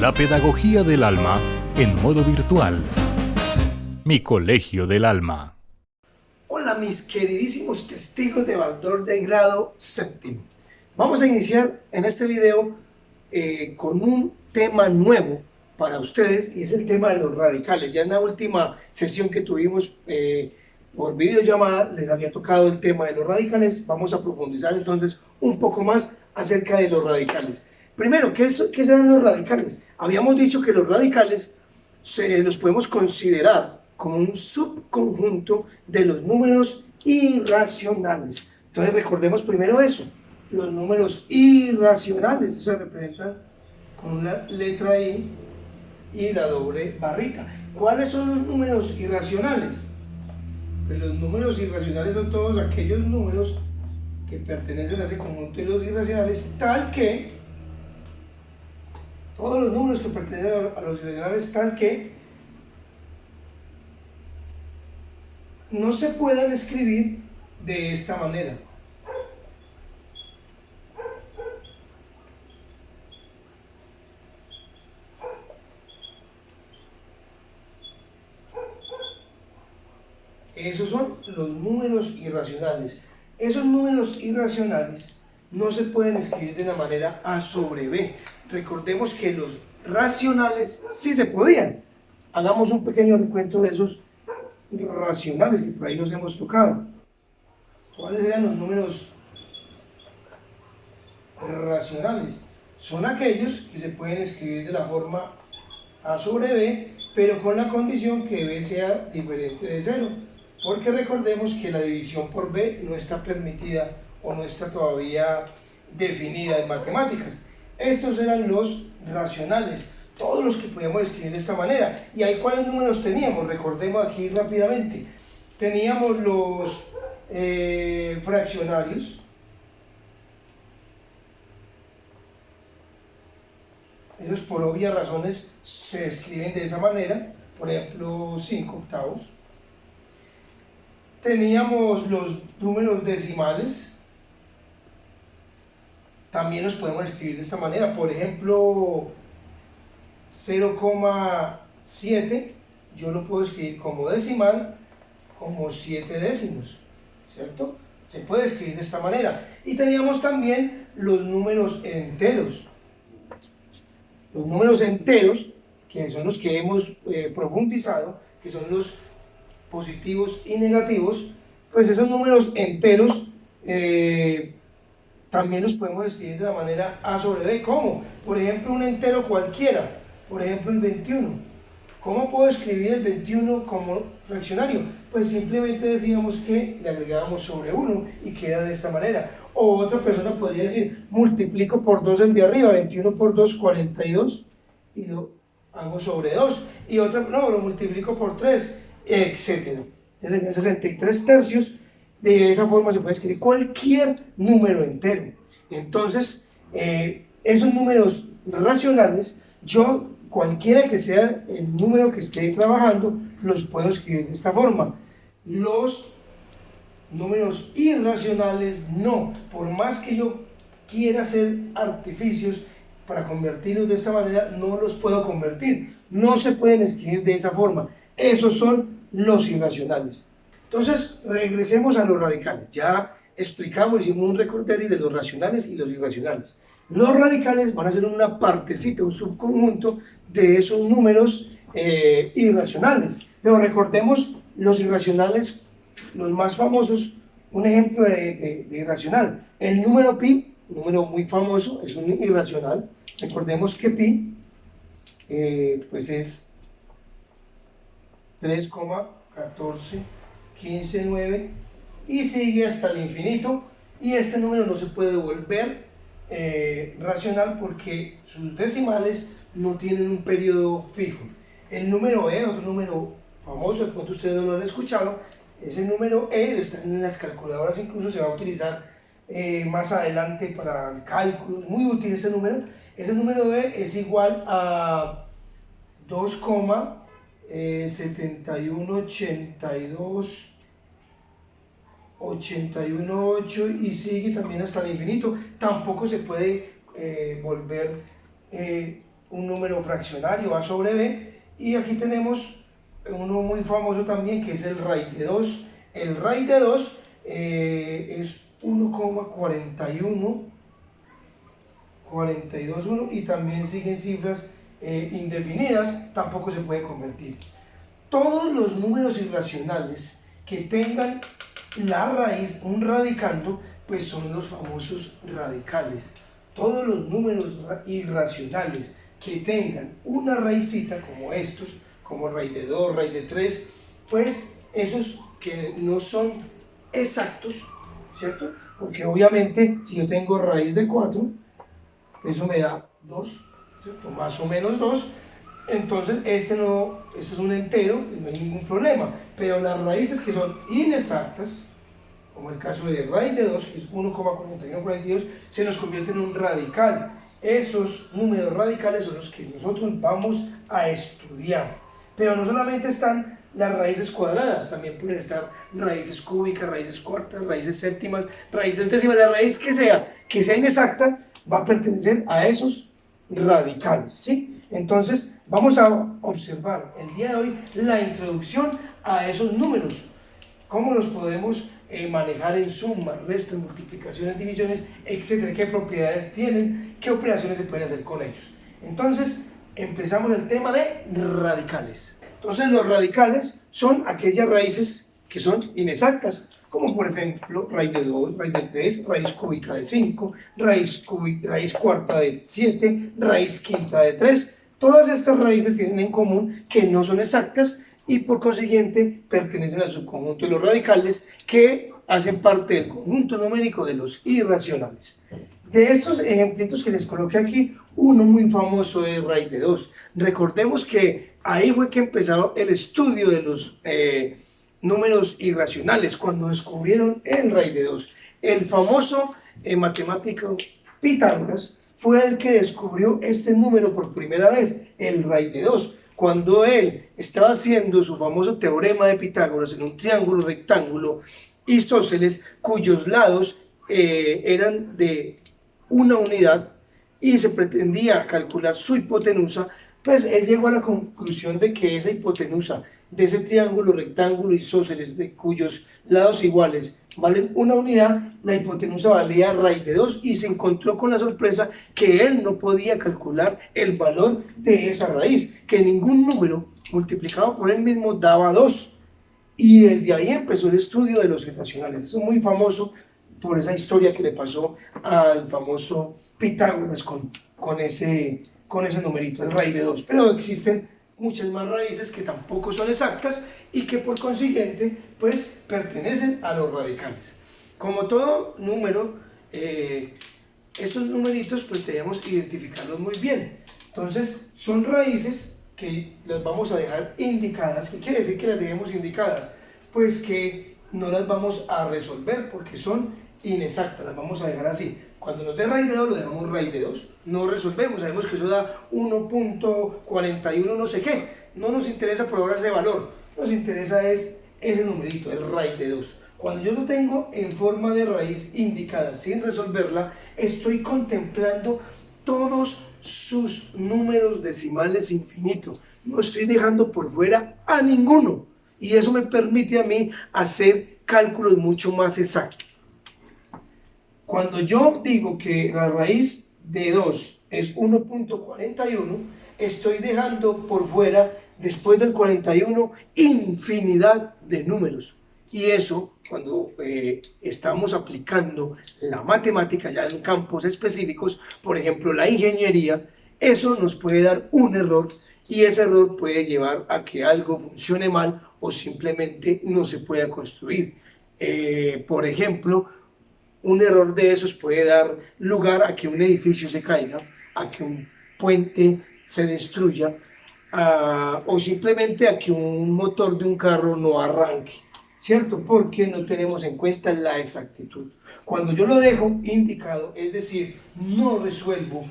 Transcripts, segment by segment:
La pedagogía del alma en modo virtual. Mi Colegio del Alma. Hola mis queridísimos testigos de Baldor de grado séptimo. Vamos a iniciar en este video con un tema nuevo para ustedes y es el tema de los radicales. Ya en la última sesión que tuvimos por videollamada les había tocado el tema de los radicales. Vamos a profundizar entonces un poco más acerca de los radicales. Primero, ¿qué serán los radicales? Habíamos dicho que los radicales los podemos considerar como un subconjunto de los números irracionales. Entonces recordemos primero eso, los números irracionales se representan con una letra I y la doble barrita. ¿Cuáles son los números irracionales? Pues los números irracionales son todos aquellos números que pertenecen a ese conjunto de los irracionales, tal que todos los números que pertenecen a los irracionales, tal que no se puedan escribir de esta manera. Esos son los números irracionales. Esos números irracionales no se pueden escribir de la manera A sobre B. Recordemos que los racionales sí se podían. Hagamos un pequeño recuento de esos racionales que por ahí nos hemos tocado. ¿Cuáles eran los números racionales? Son aquellos que se pueden escribir de la forma A sobre B, pero con la condición que B sea diferente de 0, porque recordemos que la división por B no está permitida o no está todavía definida en matemáticas. Estos eran los racionales, todos los que podíamos escribir de esta manera. ¿Y ahí cuáles números teníamos? Recordemos aquí rápidamente. Teníamos los fraccionarios. Ellos por obvias razones se escriben de esa manera, por ejemplo 5 octavos. Teníamos los números decimales, también los podemos escribir de esta manera, por ejemplo 0,7 yo lo puedo escribir como decimal, como 7 décimos, ¿cierto? Se puede escribir de esta manera. Y teníamos también los números enteros. Los números enteros, que son los que hemos profundizado, que son los positivos y negativos, pues esos números enteros también los podemos escribir de la manera A sobre B. ¿Cómo? Por ejemplo, un entero cualquiera, por ejemplo el 21. ¿Cómo puedo escribir el 21 como fraccionario? Pues simplemente decíamos que le agregábamos sobre 1 y queda de esta manera. O otra persona podría decir, multiplico por 2 el de arriba, 21 por 2, 42, y lo hago sobre 2. Y otra, no, lo multiplico por 3, etc. Serían 63 tercios. De esa forma se puede escribir cualquier número entero. Entonces, esos números racionales, yo, cualquiera que sea el número que esté trabajando, los puedo escribir de esta forma. Los números irracionales no, por más que yo quiera hacer artificios para convertirlos de esta manera, no los puedo convertir, no se pueden escribir de esa forma. Esos son los irracionales. Entonces regresemos a los radicales. Ya explicamos, hicimos un recorderis de los racionales y los irracionales. Los radicales van a ser una partecita, un subconjunto de esos números irracionales. Pero recordemos los irracionales, los más famosos. Un ejemplo de irracional, el número pi, un número muy famoso, es un irracional. Recordemos que pi pues es 3,1415,9 y sigue hasta el infinito, y este número no se puede volver racional porque sus decimales no tienen un periodo fijo. El número e, otro número famoso, de pronto ustedes no lo han escuchado, ese número e está en las calculadoras, incluso se va a utilizar más adelante para el cálculo, es muy útil este número. Ese número e es igual a 2,7182,818 y sigue también hasta el infinito. Tampoco se puede volver un número fraccionario A sobre B, y aquí tenemos uno muy famoso también que es el raíz de 2. El raíz de 2 es 1,41421 y también siguen cifras indefinidas, tampoco se puede convertir. Todos los números irracionales que tengan la raíz, un radicando, pues son los famosos radicales. Todos los números irracionales que tengan una raícita como estos, como raíz de 2, raíz de 3, pues esos que no son exactos, ¿cierto? Porque obviamente si yo tengo raíz de 4, eso me da 2, ¿cierto? Más o menos 2, entonces este es un entero, no hay ningún problema, pero las raíces que son inexactas, como el caso de raíz de 2, que es 1,4142, se nos convierte en un radical. Esos números radicales son los que nosotros vamos a estudiar. Pero no solamente están las raíces cuadradas, también pueden estar raíces cúbicas, raíces cuartas, raíces séptimas, raíces décimas. La raíz que sea inexacta, va a pertenecer a esos radicales, ¿sí? Entonces, vamos a observar el día de hoy la introducción a esos números, cómo los podemos manejar en sumas, restas, multiplicaciones, divisiones, etcétera, qué propiedades tienen, qué operaciones se pueden hacer con ellos. Entonces, empezamos el tema de radicales. Entonces, los radicales son aquellas raíces que son inexactas, como por ejemplo, raíz de 2, raíz de 3, raíz cúbica de 5, raíz cuarta de 7, raíz quinta de 3. Todas estas raíces tienen en común que no son exactas y por consiguiente pertenecen al subconjunto de los radicales, que hacen parte del conjunto numérico de los irracionales. De estos ejemplitos que les coloqué aquí, uno muy famoso es raíz de 2. Recordemos que ahí fue que empezó el estudio de los números irracionales, cuando descubrieron el raíz de 2. El famoso matemático Pitágoras fue el que descubrió este número por primera vez, el raíz de 2. Cuando él estaba haciendo su famoso teorema de Pitágoras en un triángulo rectángulo isósceles, cuyos lados eran de una unidad y se pretendía calcular su hipotenusa, pues él llegó a la conclusión de que esa hipotenusa de ese triángulo rectángulo isósceles de cuyos lados iguales valen una unidad, la hipotenusa valía raíz de 2, y se encontró con la sorpresa que él no podía calcular el valor de esa raíz, que ningún número multiplicado por él mismo daba 2, y desde ahí empezó el estudio de los irracionales. Eso es muy famoso por esa historia que le pasó al famoso Pitágoras con ese numerito, el raíz de 2, pero existen muchas más raíces que tampoco son exactas y que por consiguiente pues pertenecen a los radicales. Como todo número, estos numeritos pues debemos identificarlos muy bien. Entonces son raíces que las vamos a dejar indicadas. ¿Qué quiere decir que las dejemos indicadas? Pues que no las vamos a resolver porque son inexactas, las vamos a dejar así. Cuando nos dé raíz de 2 lo dejamos raíz de 2, no resolvemos, sabemos que eso da 1,41 no sé qué, no nos interesa por ahora ese valor, nos interesa es ese numerito, el raíz de 2. Cuando yo lo tengo en forma de raíz indicada sin resolverla, estoy contemplando todos sus números decimales infinitos, no estoy dejando por fuera a ninguno, y eso me permite a mí hacer cálculos mucho más exactos. Cuando yo digo que la raíz de 2 es 1,41, estoy dejando por fuera, después del 41, infinidad de números. Y eso, cuando estamos aplicando la matemática ya en campos específicos, por ejemplo la ingeniería, eso nos puede dar un error, y ese error puede llevar a que algo funcione mal o simplemente no se pueda construir. Por ejemplo, un error de esos puede dar lugar a que un edificio se caiga, a que un puente se destruya, o simplemente a que un motor de un carro no arranque, ¿cierto? Porque no tenemos en cuenta la exactitud. Cuando yo lo dejo indicado, es decir, no resuelvo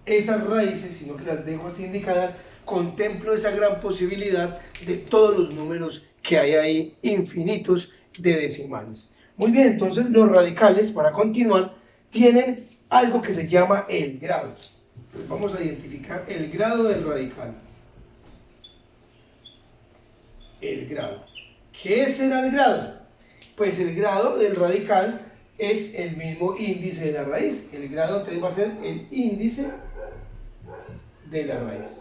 esas raíces, sino que las dejo así indicadas, contemplo esa gran posibilidad de todos los números que hay ahí, infinitos de decimales. Muy bien, entonces los radicales, para continuar, tienen algo que se llama el grado. Pues vamos a identificar el grado del radical. El grado. ¿Qué será el grado? Pues el grado del radical es el mismo índice de la raíz. El grado entonces va a ser el índice de la raíz.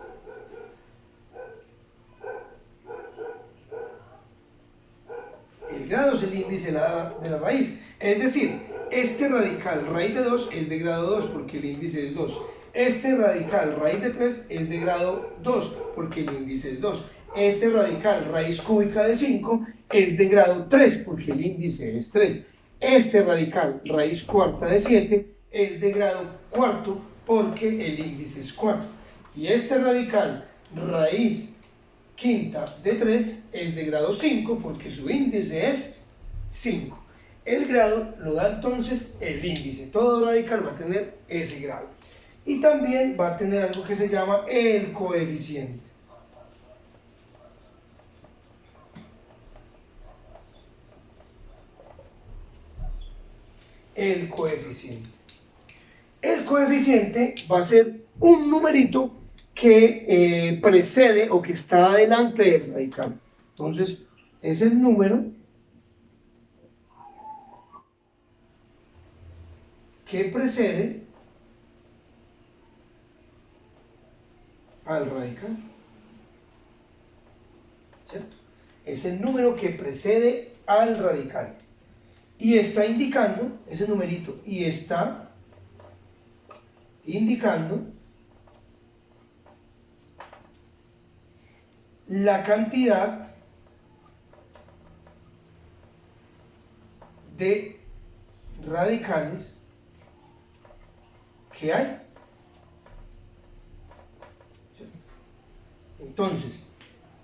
El grado es el índice de la raíz. Es decir, este radical raíz de 2 es de grado 2 porque el índice es 2. Este radical raíz de 3 es de grado 2 porque el índice es 2. Este radical raíz cúbica de 5 es de grado 3 porque el índice es 3. Este radical raíz cuarta de 7 es de grado cuarto porque el índice es 4. Y este radical raíz quinta de 3 es de grado 5 porque su índice es 5. El grado lo da entonces el índice. Todo radical va a tener ese grado. Y también va a tener algo que se llama el coeficiente. El coeficiente. El coeficiente va a ser un numerito que precede o que está adelante del radical. Entonces, es el número que precede al radical. ¿Cierto? Es el número que precede al radical. Y está indicando, ese numerito, y está indicando la cantidad de radicales que hay. Entonces,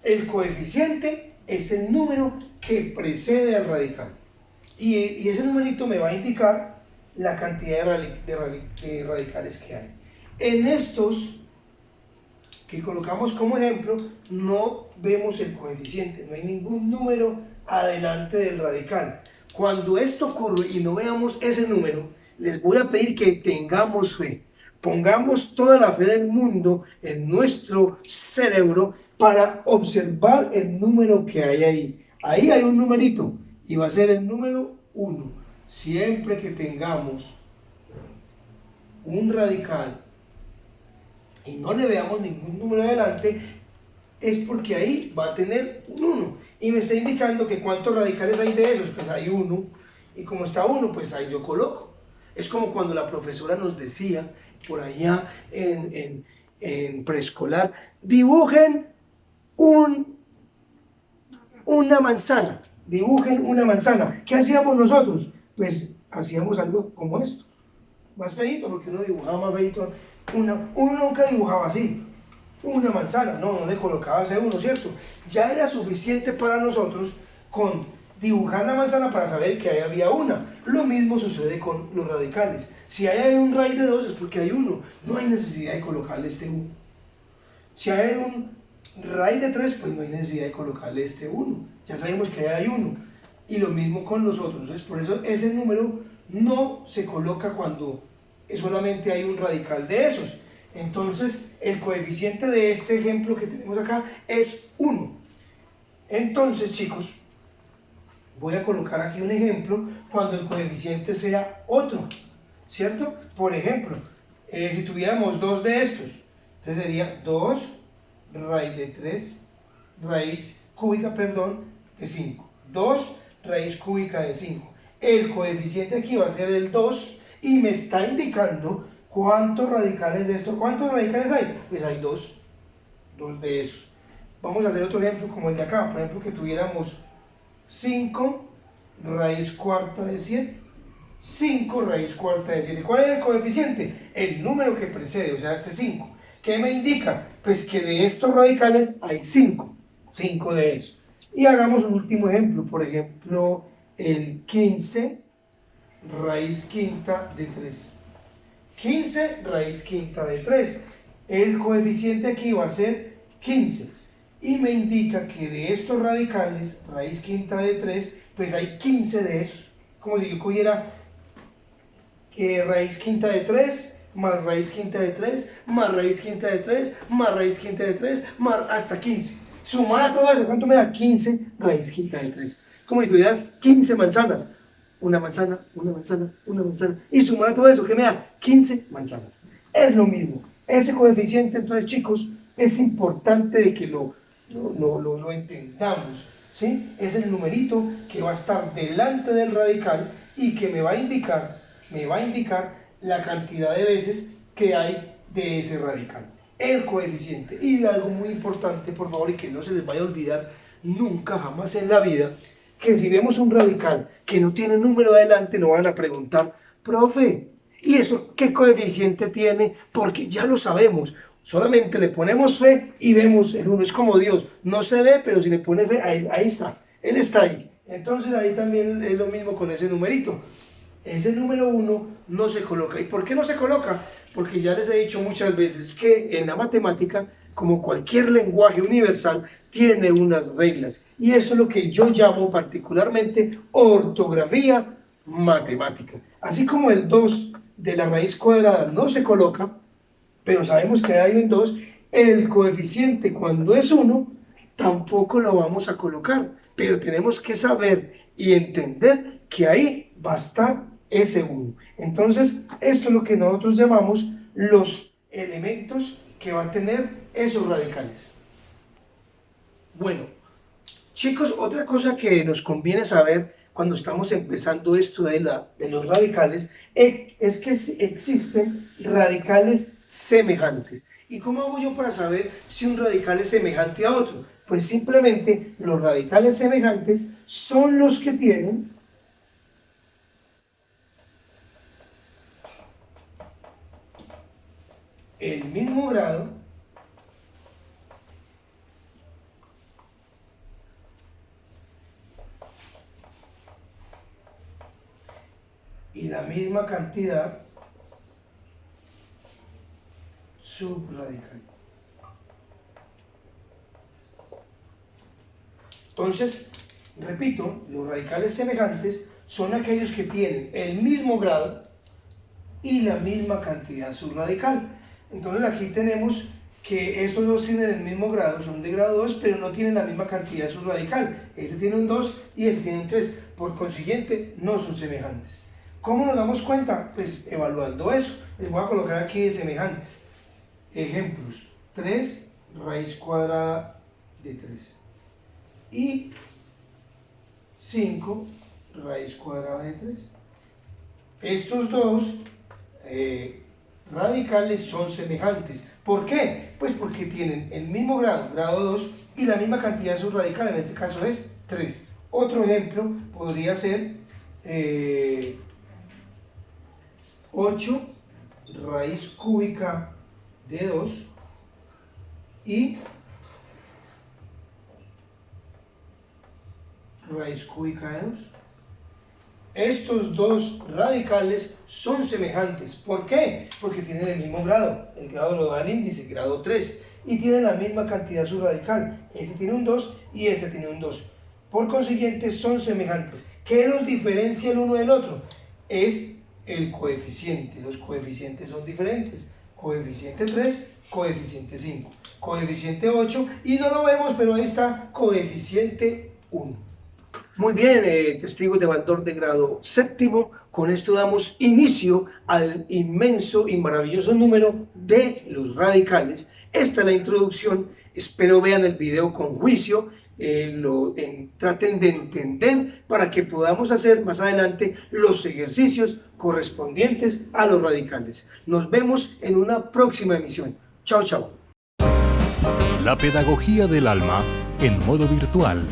el coeficiente es el número que precede al radical. Y ese numerito me va a indicar la cantidad de radicales que hay. En estos que colocamos como ejemplo, no vemos el coeficiente, no hay ningún número adelante del radical. Cuando esto ocurre y no veamos ese número, les voy a pedir que tengamos fe. Pongamos toda la fe del mundo en nuestro cerebro para observar el número que hay ahí. Ahí hay un numerito y va a ser el número 1. Siempre que tengamos un radical y no le veamos ningún número adelante, es porque ahí va a tener un 1. Y me está indicando que cuántos radicales hay de esos, pues hay 1. Y como está 1, pues ahí yo coloco. Es como cuando la profesora nos decía, por allá en preescolar, dibujen una manzana. Dibujen una manzana. ¿Qué hacíamos nosotros? Pues hacíamos algo como esto. Más feíto, porque uno dibujaba más feíto. Uno nunca dibujaba así. Una manzana, no le colocaba ese 1, ¿cierto? Ya era suficiente para nosotros con dibujar la manzana para saber que ahí había una. Lo mismo sucede con los radicales. Si hay un raíz de 2 es porque hay 1. No hay necesidad de colocarle este 1. Si hay un raíz de 3, pues no hay necesidad de colocarle este 1. Ya sabemos que hay 1. Y lo mismo con los otros. Entonces, por eso ese número no se coloca cuando solamente hay un radical de esos. Entonces, el coeficiente de este ejemplo que tenemos acá es 1. Entonces, chicos, voy a colocar aquí un ejemplo cuando el coeficiente sea otro, ¿cierto? Por ejemplo, si tuviéramos 2 de estos, entonces sería 2 raíz de 3, raíz cúbica, perdón, de 5. 2 raíz cúbica de 5. El coeficiente aquí va a ser el 2 y me está indicando cuántos radicales de esto. ¿Cuántos radicales hay? Pues hay 2 de esos. Vamos a hacer otro ejemplo como el de acá. Por ejemplo, que tuviéramos 5 raíz cuarta de 7. 5 raíz cuarta de 7. ¿Cuál es el coeficiente? El número que precede, o sea, este 5. ¿Qué me indica? Pues que de estos radicales hay 5. 5 de esos. Y hagamos un último ejemplo. Por ejemplo, el 15 raíz quinta de 3. 15 raíz quinta de 3. El coeficiente aquí va a ser 15. Y me indica que de estos radicales, raíz quinta de 3, pues hay 15 de esos. Como si yo cogiera raíz quinta de 3 más raíz quinta de 3, más raíz quinta de 3, más raíz quinta de 3, más hasta 15. Sumada todo eso, ¿cuánto me da? 15 raíz quinta de 3. Como si tuvieras 15 manzanas. Una manzana, una manzana, una manzana. Y sumada todo eso, ¿qué me da? 15 manzanas. Es lo mismo. Ese coeficiente, entonces, chicos, es importante de que lo entendamos, ¿sí? Es el numerito que va a estar delante del radical y que me va a indicar la cantidad de veces que hay de ese radical. El coeficiente. Y algo muy importante, por favor, y que no se les vaya a olvidar nunca, jamás en la vida, que si vemos un radical que no tiene número adelante, nos van a preguntar, profe, ¿y eso qué coeficiente tiene? Porque ya lo sabemos. Solamente le ponemos fe y vemos el 1. Es como Dios, no se ve, pero si le pone fe, ahí está, Él está ahí. Entonces ahí también es lo mismo con ese numerito. Ese número 1 no se coloca. ¿Y por qué no se coloca? Porque ya les he dicho muchas veces que en la matemática, como cualquier lenguaje universal, tiene unas reglas. Y eso es lo que yo llamo particularmente ortografía matemática. Así como el 2 de la raíz cuadrada no se coloca, pero sabemos que hay un 2, el coeficiente cuando es 1, tampoco lo vamos a colocar, pero tenemos que saber y entender que ahí va a estar ese 1. Entonces, esto es lo que nosotros llamamos los elementos que va a tener esos radicales. Bueno, chicos, otra cosa que nos conviene saber cuando estamos empezando esto de los radicales es que existen radicales semejantes. ¿Y cómo hago yo para saber si un radical es semejante a otro? Pues simplemente los radicales semejantes son los que tienen el mismo grado y la misma cantidad subradical. Entonces, repito, los radicales semejantes son aquellos que tienen el mismo grado y la misma cantidad subradical. Entonces aquí tenemos que estos dos tienen el mismo grado, son de grado 2, pero no tienen la misma cantidad subradical. Este tiene un 2 y este tiene un 3. Por consiguiente, no son semejantes. ¿Cómo nos damos cuenta? Pues evaluando eso. Les voy a colocar aquí de semejantes. Ejemplos. 3 raíz cuadrada de 3. Y 5 raíz cuadrada de 3. Estos dos radicales son semejantes. ¿Por qué? Pues porque tienen el mismo grado, grado 2, y la misma cantidad subradical, en este caso es 3. Otro ejemplo podría ser 8 raíz cúbica de 2 y raíz cúbica de 2. Estos dos radicales son semejantes. ¿Por qué? Porque tienen el mismo grado. El grado lo da el índice, grado 3. Y tienen la misma cantidad subradical. Este tiene un 2 y este tiene un 2. Por consiguiente, son semejantes. ¿Qué los diferencia el uno del otro? Es el coeficiente. Los coeficientes son diferentes. Coeficiente 3, coeficiente 5. Coeficiente 8, y no lo vemos, pero ahí está, coeficiente 1. Muy bien, testigos de Baldor de grado séptimo, con esto damos inicio al inmenso y maravilloso número de los radicales. Esta es la introducción, espero vean el video con juicio, traten de entender para que podamos hacer más adelante los ejercicios correspondientes a los radicales. Nos vemos en una próxima emisión. Chao, chao. La pedagogía del alma en modo virtual.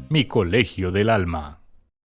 Mi Colegio del Alma.